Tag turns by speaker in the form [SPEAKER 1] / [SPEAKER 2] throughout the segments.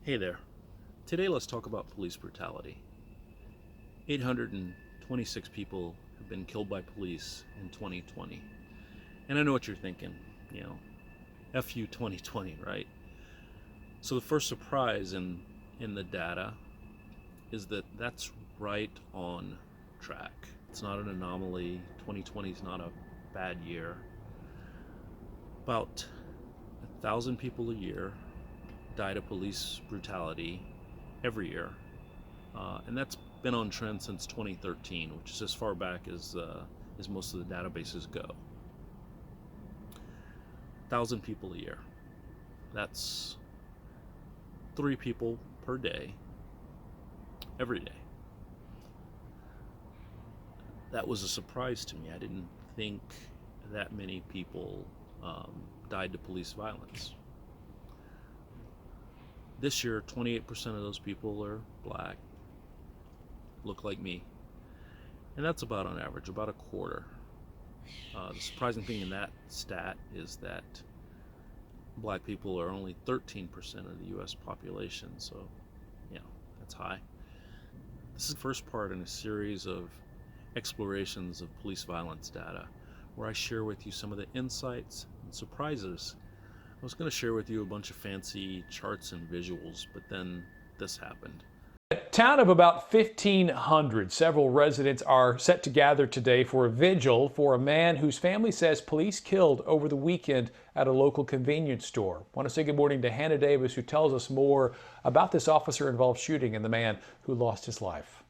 [SPEAKER 1] Hey there. Today let's talk about police brutality. 826 people have been killed by police in 2020. And I know what you're thinking, F you 2020, right? So the first surprise in the data is that that's right on track. It's not an anomaly. 2020 is not a bad year. About 1,000 people a year died of police brutality every year, and that's been on trend since 2013, which is as far back as most of the databases go. 1,000 people a year. That's 3 people per day, every day. That was a surprise to me. I didn't think that many people died to police violence. This year, 28% of those people are black, look like me. And that's about on average, about a quarter. The surprising thing in that stat is that black people are only 13% of the US population, so that's high. This is the first part in a series of explorations of police violence data, where I share with you some of the insights and surprises. I was going to share with you a bunch of fancy charts and visuals, but then this happened.
[SPEAKER 2] A town of about 1,500, several residents are set to gather today for a vigil for a man whose family says police killed over the weekend at a local convenience store. I want to say good morning to Hannah Davis, who tells us more about this officer-involved shooting and the man who lost his life.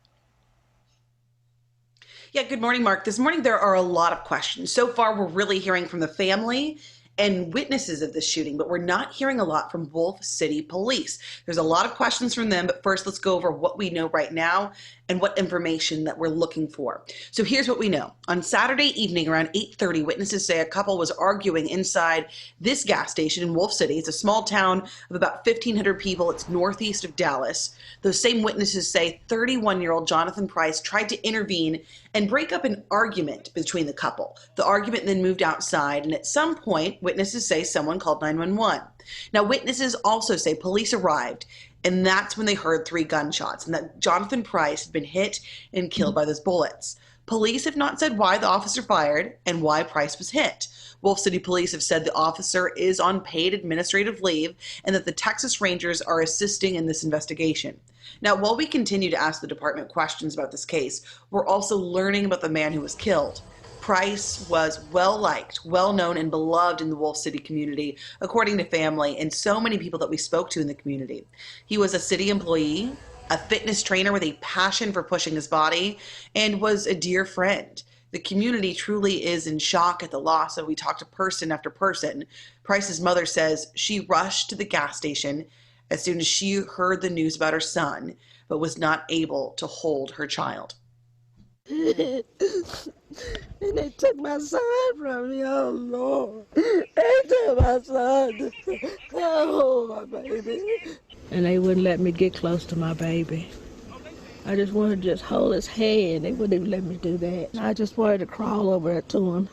[SPEAKER 3] Yeah, good morning, Mark. This morning there are a lot of questions. So far, we're really hearing from the family and witnesses of this shooting, but we're not hearing a lot from Wolfe City Police. There's a lot of questions from them, but first let's go over what we know right now and what information that we're looking for. So here's what we know. On Saturday evening around 8:30, witnesses say a couple was arguing inside this gas station in Wolfe City. It's a small town of about 1,500 people. It's northeast of Dallas. Those same witnesses say 31-year-old Jonathan Price tried to intervene and break up an argument between the couple. The argument then moved outside, and at some point, witnesses say someone called 911. Now, witnesses also say police arrived, and that's when they heard 3 gunshots, and that Jonathan Price had been hit and killed by those bullets. Police have not said why the officer fired and why Price was hit. Wolfe City Police have said the officer is on paid administrative leave and that the Texas Rangers are assisting in this investigation. Now, while we continue to ask the department questions about this case, we're also learning about the man who was killed. Price was well-liked, well-known, and beloved in the Wolfe City community, according to family and so many people that we spoke to in the community. He was a city employee, a fitness trainer with a passion for pushing his body, and was a dear friend. The community truly is in shock at the loss, and we talked to person after person. Price's mother says she rushed to the gas station as soon as she heard the news about her son, but was not able to hold her child.
[SPEAKER 4] And they took my son from me, oh Lord. They took my son. Oh, my baby. And they wouldn't let me get close to my baby. I just wanted to just hold his hand. They wouldn't even let me do that. I just wanted to crawl over to him.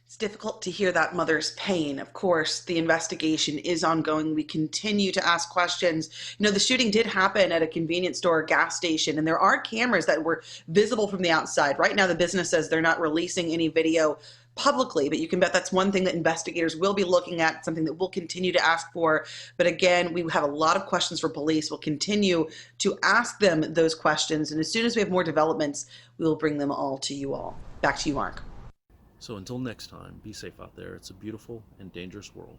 [SPEAKER 3] It's difficult to hear that mother's pain. Of course, the investigation is ongoing. We continue to ask questions. The shooting did happen at a convenience store, gas station, and there are cameras that were visible from the outside. Right now, the business says they're not releasing any video publicly, but you can bet that's one thing that investigators will be looking at, something that we'll continue to ask for. But again, we have a lot of questions for police. We'll continue to ask them those questions, and as soon as we have more developments, we will bring them all to you all. Back to you, Mark.
[SPEAKER 1] So until next time, be safe out there. It's a beautiful and dangerous world.